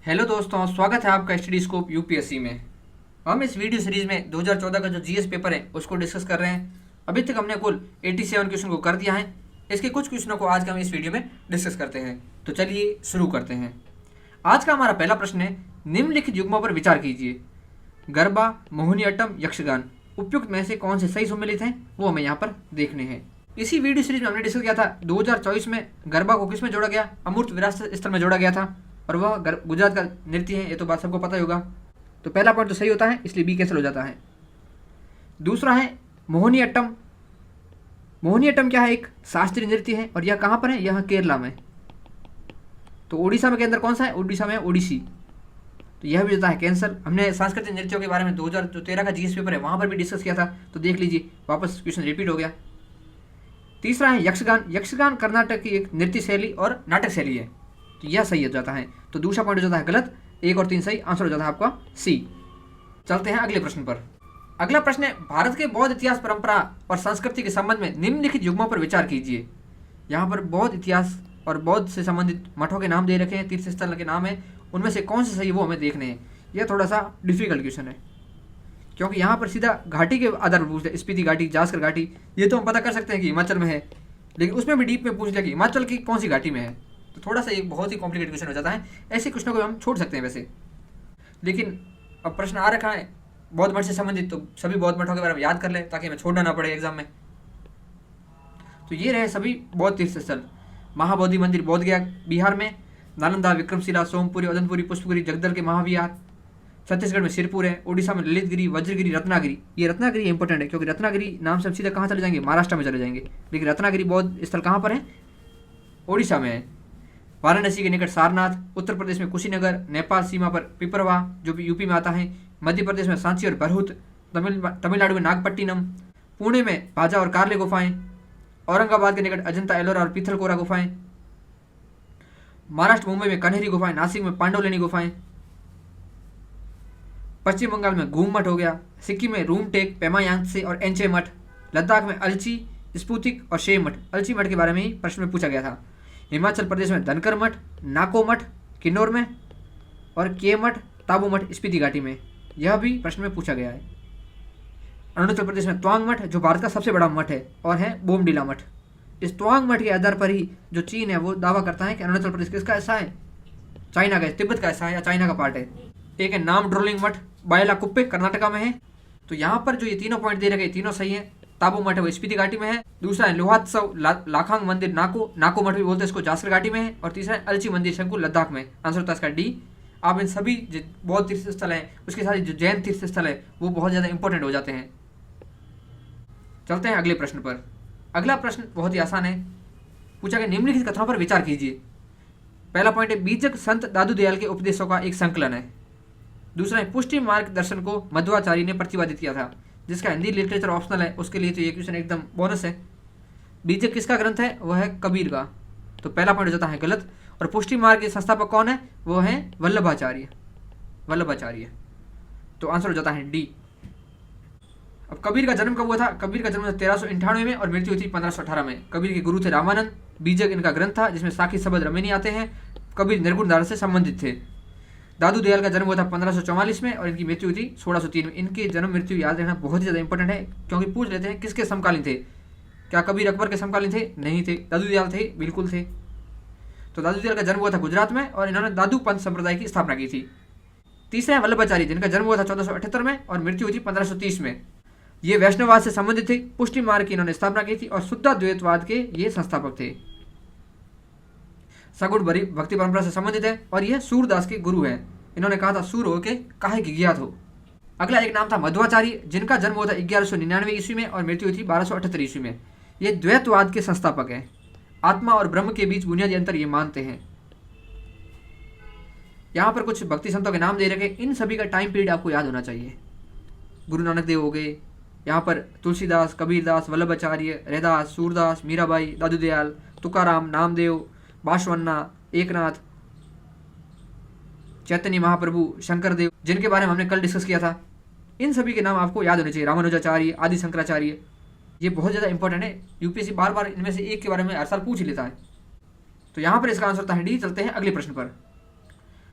Hello दोस्तों, स्वागत है आपका स्टडी स्कोप यूपीएससी में। हम इस वीडियो सीरीज में 2014 का जो जीएस पेपर है उसको डिस्कस कर रहे हैं। अभी तक हमने कुल 87 क्वेश्चन को कर दिया है। इसके कुछ क्वेश्चनों को आज हम इस वीडियो में डिस्कस करते हैं। तो चलिए शुरू करते हैं। आज का हमारा पहला प्रश्न है, निम्नलिखित युग्मों पर विचार कीजिए। गरबा, मोहिनीअट्टम, यक्षगान उपयुक्त में से कौन से सही सम्मिलित हैं वो हमें यहाँ पर देखने हैं। इसी वीडियो सीरीज में हमने डिस्कस किया था 2024 में गरबा को किस में जोड़ा गया, अमूर्त विरासत स्थल में जोड़ा गया था और वह गुजरात का नृत्य है। ये तो बात सबको पता ही होगा। तो पहला पॉइंट तो सही होता है, इसलिए बी कैंसिल हो जाता है। दूसरा है मोहिनीअट्टम। मोहिनीअट्टम क्या है? एक शास्त्रीय नृत्य है और यह कहाँ पर है? यह केरला में। तो उड़ीसा में के अंदर कौन सा है? उड़ीसा में ओडिसी। तो यह भी होता है कैंसल। हमने सांस्कृतिक नृत्यों के बारे में 2013 का जीएस पेपर है वहाँ पर भी डिस्कस किया था, तो देख लीजिए, वापस क्वेश्चन रिपीट हो गया। तीसरा है यक्षगान। यक्षगान कर्नाटक की एक नृत्य शैली और नाटक शैली है, तो यह सही हो जाता है। तो दूसरा पॉइंट हो जाता है गलत, 1 और 3 सही, आंसर हो जाता है आपका सी। चलते हैं अगले प्रश्न पर। अगला प्रश्न है, भारत के बौद्ध इतिहास, परंपरा और संस्कृति के संबंध में निम्नलिखित युग्मों पर विचार कीजिए। यहाँ पर बौद्ध इतिहास और बौद्ध से संबंधित मठों के नाम दे रखे हैं, तीर्थ स्थल के नाम है, उनमें से कौन से सही वो हमें देखने हैं। यह थोड़ा सा डिफिकल्ट क्वेश्चन है, क्योंकि यहाँ पर सीधा घाटी के आधार पर पूछ लिया, स्पीति घाटी, जास्कर घाटी, ये तो हम पता कर सकते हैं कि हिमाचल में है, लेकिन उसमें भी डीप में पूछ लिया कि हिमाचल की कौन सी घाटी में है, तो थोड़ा सा एक बहुत ही कॉम्प्लिकेटेड क्वेश्चन हो जाता है। ऐसे क्वेश्चनों को हम छोड़ सकते हैं वैसे, लेकिन अब प्रश्न आ रखा है बौद्ध मठ से संबंधित, तो सभी बौद्ध मठों के बारे में याद कर ले ताकि हमें छोड़ना ना पड़े एग्जाम में। तो ये रहे सभी बौद्ध तीर्थ स्थल। महाबोधि मंदिर बोध गया बिहार में, नालंदा, विक्रमशिला, सोमपुरी, उदनपुरी, पुष्पगिरी, जगदल के महाविहार, छत्तीसगढ़ में सिरपुर है, उड़ीसा में ललितगिरी, वज्रगिरी, रत्नागिरी। ये रत्नागिरी इंपॉर्टेंट है क्योंकि रत्नागिरी नाम से हम सीधा कहाँ चले जाएंगे? महाराष्ट्र में चले जाएंगे, लेकिन रत्नागिरी बौद्ध स्थल कहाँ पर है? ओडिशा में है। वाराणसी के निकट सारनाथ, उत्तर प्रदेश में कुशीनगर, नेपाल सीमा पर पिपरवा जो भी यूपी में आता है, मध्य प्रदेश में सांची और बरहुत, तमिलनाडु में नागपट्टिनम, पुणे में भाजा और कार्ले गुफाएं, औरंगाबाद के निकट अजंता, एलोरा और पीथलकोरा गुफाएं, महाराष्ट्र मुंबई में कन्हेरी गुफाएं, नासिक में पांडवलेनी गुफाएं, पश्चिम बंगाल में घूम मठ हो गया, सिक्किम में रूमटेक, पेमा यांत्से और एंचे मठ, लद्दाख में अलची, स्पुतिक और शे मठ। अलची मठ के बारे में ही प्रश्न में पूछा गया था। हिमाचल प्रदेश में धनकर मठ, नाको मठ किन्नौर में और के मठ, ताबू मठ स्पीति घाटी में। यह भी प्रश्न में पूछा गया है। अरुणाचल प्रदेश में त्वांग मठ जो भारत का सबसे बड़ा मठ है और है बोमडीला मठ। इस त्वांग मठ के आधार पर ही जो चीन है वो दावा करता है कि अरुणाचल प्रदेश किसका हिस्सा है? चाइना का, तिब्बत का हिस्सा है या चाइना का पार्ट है। एक है नाम ड्रोलिंग मठ, बायलाकुप्पे कर्नाटका में है। तो यहाँ पर जो ये तीनों पॉइंट दे रखे तीनों सही है। ताबू मठ है वो स्पीति घाटी में है। दूसरा है लोहात्सव लाखांग मंदिर, नाको मठ भी बोलते हैं इसको, जासकर घाटी में है। और तीसरा है अलची मंदिर शंकु, लद्दाख में। आंसर होता है इसका डी। आप इन सभी बौद्ध तीर्थ स्थल हैं उसके साथ जो जैन तीर्थ स्थल है वो बहुत ज़्यादा इंपॉर्टेंट हो जाते हैं। चलते हैं अगले प्रश्न पर। अगला प्रश्न बहुत ही आसान है, पूछा गया निम्नलिखित कथनों पर विचार कीजिए। पहला पॉइंट है, बीजक संत दादू दयाल के उपदेशों का एक संकलन है। दूसरा है, पुष्टि मार्ग दर्शन को मध्वाचार्य ने प्रतिपादित किया था, जिसका हिंदी लिटरेचर ऑप्शनल है, उसके लिए तो ये क्वेश्चन एकदम बोनस है। बीजक किसका ग्रंथ है? वह है कबीर का। तो पहला पॉइंट हो जाता है गलत। और पुष्टि मार्ग के संस्थापक कौन है? वो है वल्लभाचार्य। तो आंसर हो जाता है डी। अब कबीर का जन्म कब हुआ था? कबीर का जन्म 1398 में और मृत्यु हुई थी 1518 में। कबीर के गुरु थे रामानंद। बीजक इनका ग्रंथ था जिसमें साखी शब्द रमेनी आते हैं। कबीर निर्गुण धारा से संबंधित थे। दादू दयाल का जन्म हुआ था 1544 में और इनकी मृत्यु हुई थी 1603 में। इनके जन्म मृत्यु याद रखना बहुत ही ज़्यादा इंपॉर्टेंट है, क्योंकि पूछ लेते हैं किसके समकालीन थे। क्या कबीर अकबर के समकालीन थे? नहीं थे। दादू दयाल थे, बिल्कुल थे। तो दादू दयाल का जन्म हुआ था गुजरात में और इन्होंने दादू पंथ संप्रदाय की स्थापना की थी। तीसरा है वल्लभाचार्य, जिनका जन्म हुआ था 1478 में और मृत्यु हुई थी 1530 में। ये वैष्णववाद से संबंधित थे। पुष्टि मार्ग की इन्होंने स्थापना की थी और शुद्धाद्वैतवाद के ये संस्थापक थे। सगुण भक्ति परंपरा से संबंधित है और यह सूरदास के गुरु हैं। इन्होंने कहा था सूर हो के काहे की ज्ञात हो। अगला एक नाम था मध्वाचार्य, जिनका जन्म हुआ था 1199 ईस्वी में और मृत्यु हुई थी 1278 ईस्वी में। ये द्वैतवाद के संस्थापक हैं। आत्मा और ब्रह्म के बीच बुनियादी अंतर ये मानते हैं। यहाँ पर कुछ भक्ति संतों के नाम दे रखे, इन सभी का टाइम पीरियड आपको याद होना चाहिए। गुरु नानक देव हो गए, यहाँ पर तुलसीदास, कबीरदास, वल्लभाचार्य, रैदास, सूरदास, मीराबाई, दादू दयाल, तुकाराम, नामदेव, बाशवन्ना, एकनाथ, चैतन्य महाप्रभु, शंकर देव, जिनके बारे में हमने कल डिस्कस किया था। इन सभी के नाम आपको याद होने चाहिए। रामानुजाचार्य, आदि शंकराचार्य, ये बहुत ज़्यादा इंपॉर्टेंट है। यूपीएससी बार बार इनमें से एक के बारे में हर साल पूछ ही लेता है। तो यहाँ पर इसका आंसर होता है डी। चलते हैं अगले प्रश्न पर।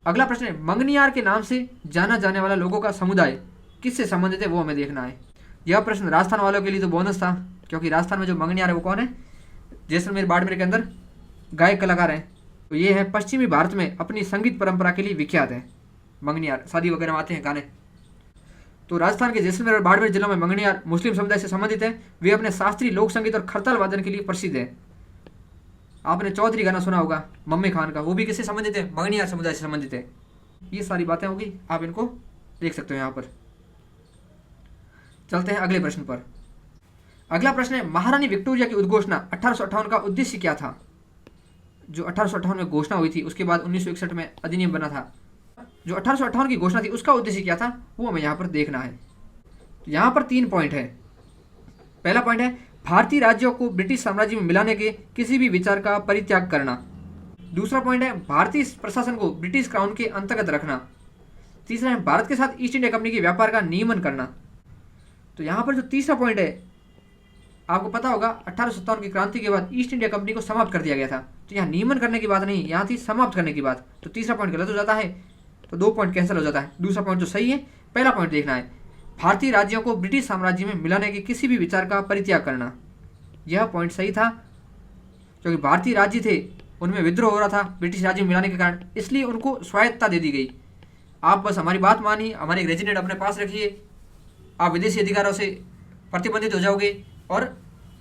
अगला प्रश्न है, मंगनियार के नाम से जाना जाने वाला लोगों का समुदाय किससे संबंधित है, वो हमें देखना है। यह प्रश्न राजस्थान वालों के लिए तो बोनस था, क्योंकि राजस्थान में जो मंगनियार है वो कौन है, जैसलमेर बाड़मेर के अंदर गायक कलाकार हैं। तो ये है पश्चिमी भारत में अपनी संगीत परंपरा के लिए विख्यात है मंगनियार, शादी वगैरह में आते हैं गाने। तो राजस्थान के जैसलमेर और बाड़मेर जिलों में मंगनियार मुस्लिम समुदाय से संबंधित है। वे अपने शास्त्रीय लोक संगीत और खरताल वादन के लिए प्रसिद्ध है। आपने चौधरी गाना सुना होगा मम्मी खान का, वो भी किससे संबंधित है, मंगनियार समुदाय से संबंधित है। ये सारी बातें होगी, आप इनको देख सकते हो यहाँ पर। चलते हैं अगले प्रश्न पर। अगला प्रश्न है, महारानी विक्टोरिया की उद्घोषणा 1858 का उद्देश्य क्या था। जो 1858 में घोषणा हुई थी, उसके बाद 1961 में अधिनियम बना था। जो 1858 की घोषणा थी उसका उद्देश्य क्या था, वो हमें यहाँ पर देखना है। तो यहाँ पर 3 पॉइंट है। पहला पॉइंट है, भारतीय राज्यों को ब्रिटिश साम्राज्य में मिलाने के किसी भी विचार का परित्याग करना। दूसरा पॉइंट है, भारतीय प्रशासन को ब्रिटिश क्राउन के अंतर्गत रखना। तीसरा है, भारत के साथ ईस्ट इंडिया कंपनी के व्यापार का नियमन करना। तो यहाँ पर जो तीसरा पॉइंट है, आपको पता होगा 1857 की क्रांति के बाद ईस्ट इंडिया कंपनी को समाप्त कर दिया गया था। तो यहाँ नियमन करने की बात नहीं, यहाँ थी समाप्त करने की बात। तो तीसरा पॉइंट गलत हो जाता है, तो 2 पॉइंट कैंसिल हो जाता है। दूसरा पॉइंट जो सही है, पहला पॉइंट देखना है, भारतीय राज्यों को ब्रिटिश साम्राज्य में मिलाने के किसी भी विचार का परित्याग करना। यह पॉइंट सही था, क्योंकि भारतीय राज्य थे उनमें विद्रोह हो रहा था ब्रिटिश राज्य में मिलाने के कारण, इसलिए उनको स्वायत्तता दे दी गई। आप बस हमारी बात मानिए, हमारे एक रेजिडेंट अपने पास रखिए, आप विदेशी अधिकारों से प्रतिबंधित हो जाओगे और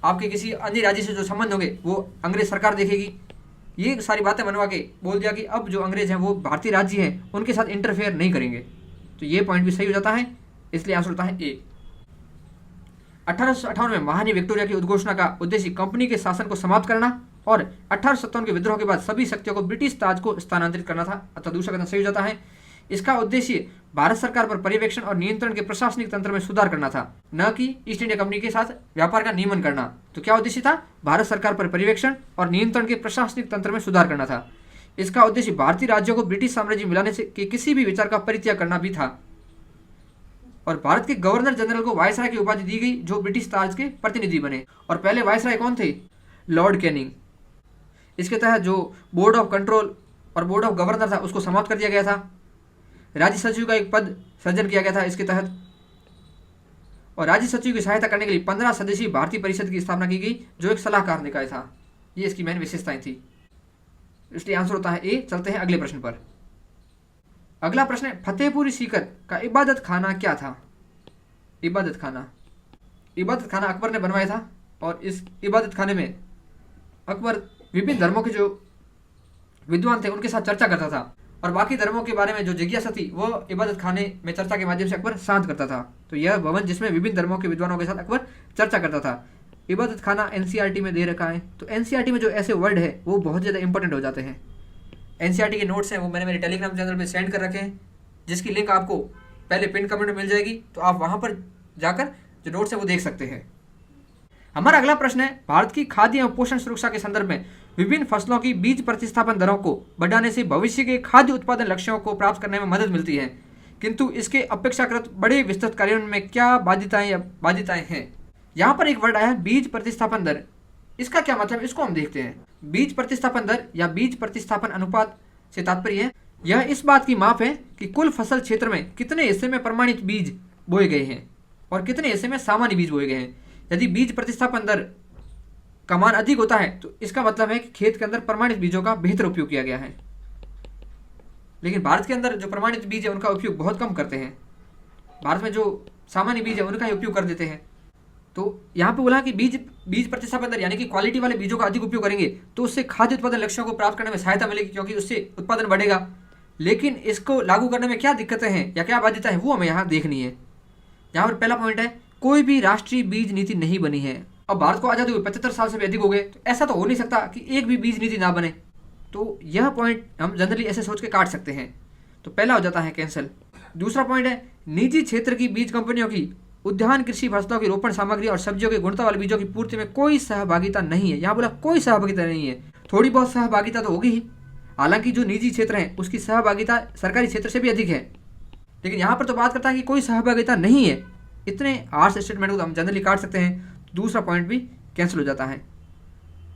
आपके किसी अन्य राज्य से जो संबंध होंगे वो अंग्रेज सरकार देखेगी। ये सारी बातें मनवा के बोल दिया कि अब जो अंग्रेज हैं वो भारतीय राज्य हैं, उनके साथ इंटरफेयर नहीं करेंगे। तो ये पॉइंट भी सही हो जाता है, इसलिए आंसर होता है ए। 1858 में महारानी विक्टोरिया की उद्घोषणा का उद्देश्य कंपनी के शासन को समाप्त करना और 1857 के विद्रोह के बाद सभी शक्तियों को ब्रिटिश ताज को स्थानांतरित करना था, अतः दूसरा कथन सही हो जाता है। इसका उद्देश्य भारत सरकार पर पर्यवेक्षण और नियंत्रण के प्रशासनिक तंत्र में सुधार करना था, न कि ईस्ट इंडिया कंपनी के साथ व्यापार का नियमन करना। तो क्या उद्देश्य था, भारत सरकार पर पर्यवेक्षण और नियंत्रण के प्रशासनिक तंत्र में सुधार करना था। इसका उद्देश्य भारतीय राज्यों को ब्रिटिश साम्राज्य में मिलाने के किसी भी विचार का परित्याग करना भी था। और भारत के गवर्नर जनरल को वायसराय की उपाधि दी गई, जो ब्रिटिश ताज के प्रतिनिधि बने। और पहले वायसराय कौन थे, लॉर्ड कैनिंग। इसके तहत जो बोर्ड ऑफ कंट्रोल और बोर्ड ऑफ गवर्नर था उसको समाप्त कर दिया गया था। राज्य सचिव का एक पद सृजन किया गया था इसके तहत, और राज्य सचिव की सहायता करने के लिए 15 सदस्यीय भारतीय परिषद की स्थापना की गई, जो एक सलाहकार निकाय था। ये इसकी मेन विशेषताएं थी, इसलिए आंसर होता है ए। चलते हैं अगले प्रश्न पर। अगला प्रश्न है, फतेहपुरी सीकर का इबादत खाना क्या था। इबादत खाना अकबर ने बनवाया था, और इस इबादत खाने में अकबर विभिन्न धर्मों के जो विद्वान थे उनके साथ चर्चा करता था, और बाकी धर्मों के बारे में जो जिज्ञासा थी वो इबादत खाने में चर्चा के माध्यम से अकबर शांत करता था। तो यह भवन जिसमें विभिन्न धर्मों के विद्वानों के साथ अकबर चर्चा करता था। इबादत खाना एनसीईआरटी में दे रखा है। तो एनसीईआरटी में जो ऐसे वर्ड है वो बहुत ज़्यादा इंपॉर्टेंट हो जाते हैं। एनसीईआरटी के नोट्स हैं वो मैंने मेरे टेलीग्राम चैनल पे सेंड कर रखे हैं, जिसकी लिंक आपको पहले पिन कमेंट में मिल जाएगी, तो आप वहाँ पर जाकर जो नोट्स हैं वो देख सकते हैं। हमारा अगला प्रश्न है, भारत की खाद्य एवं पोषण सुरक्षा के संदर्भ में विभिन्न फसलों की बीज प्रतिस्थापन दरों को बढ़ाने से भविष्य के खाद्य उत्पादन लक्ष्यों को प्राप्त करने में मदद मिलती है, किंतु इसके अपेक्षाकृत बड़े विस्तृत कार्यान्वयन में क्या बाध्यताएं हैं। यहाँ पर एक वर्ड आया है बीज प्रतिस्थापन दर। इसका क्या मतलब, इसको हम देखते हैं। बीज प्रतिस्थापन दर या बीज प्रतिस्थापन अनुपात से तात्पर्य है, यह इस बात की माप है कि कुल फसल क्षेत्र में कितने हिस्से में प्रमाणित बीज बोए गए हैं और कितने हिस्से में सामान्य बीज बोए गए हैं। यदि बीज प्रतिस्थापन दर का मान अधिक होता है तो इसका मतलब है कि खेत के अंदर प्रमाणित बीजों का बेहतर उपयोग किया गया है। लेकिन भारत के अंदर जो प्रमाणित बीज है उनका उपयोग बहुत कम करते हैं। भारत में जो सामान्य बीज है उनका ही उपयोग कर देते हैं। तो यहाँ पे बोला कि बीज प्रतिस्थापन दर यानी कि क्वालिटी वाले बीजों का अधिक उपयोग करेंगे तो उससे खाद्य उत्पादन लक्ष्यों को प्राप्त करने में सहायता मिलेगी, क्योंकि उससे उत्पादन बढ़ेगा। लेकिन इसको लागू करने में क्या दिक्कतें हैं या क्या बाध्यता है वो हमें यहाँ देखनी है। यहाँ पर पहला पॉइंट है, कोई भी राष्ट्रीय बीज नीति नहीं बनी है। अब भारत को आज़ादी हुए 75 साल से भी अधिक हो गए, तो ऐसा तो हो नहीं सकता कि एक भी बीज नीति ना बने। तो यह पॉइंट हम जनरली ऐसे सोच के काट सकते हैं, तो पहला हो जाता है कैंसिल। दूसरा पॉइंट है, निजी क्षेत्र की बीज कंपनियों की उद्यान कृषि फसलों की रोपण सामग्री और सब्जियों की गुणवत्ता वाले बीजों की पूर्ति में कोई सहभागिता नहीं है। यहाँ बोला कोई सहभागिता नहीं है, थोड़ी बहुत सहभागिता तो होगी ही। हालांकि जो निजी क्षेत्र है उसकी सहभागिता सरकारी क्षेत्र से भी अधिक है, लेकिन यहाँ पर तो बात करता है कि कोई सहभागिता नहीं है। इतने हार्श स्टेटमेंट को तो हम जनरली काट सकते हैं। दूसरा पॉइंट भी कैंसिल हो जाता है,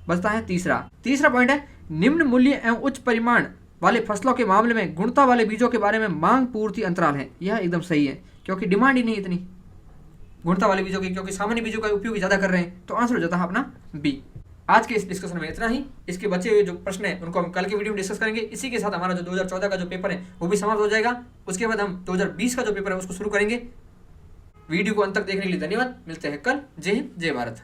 बचता है तीसरा पॉइंट है, निम्न मूल्य एवं उच्च परिमाण वाले फसलों के मामले में गुणवत्ता वाले बीजों के बारे में मांग पूर्ति अंतराल है। यह एकदम सही है क्योंकि डिमांड ही नहीं इतनी गुणवत्ता वाले बीजों की, क्योंकि सामान्य बीजों का उपयोग ज़्यादा कर रहे हैं। तो आंसर हो जाता है अपना बी। आज के इस डिस्कशन में इतना ही। इसके बचे हुए जो प्रश्न हैं उनको हम कल के वीडियो में डिस्कस करेंगे। इसी के साथ हमारा जो 2014 का जो पेपर है वो भी समाप्त हो जाएगा। उसके बाद हम 2020 का जो पेपर है उसको शुरू करेंगे। वीडियो को अंत तक देखने के लिए धन्यवाद। मिलते हैं कल। जय हिंद, जय भारत।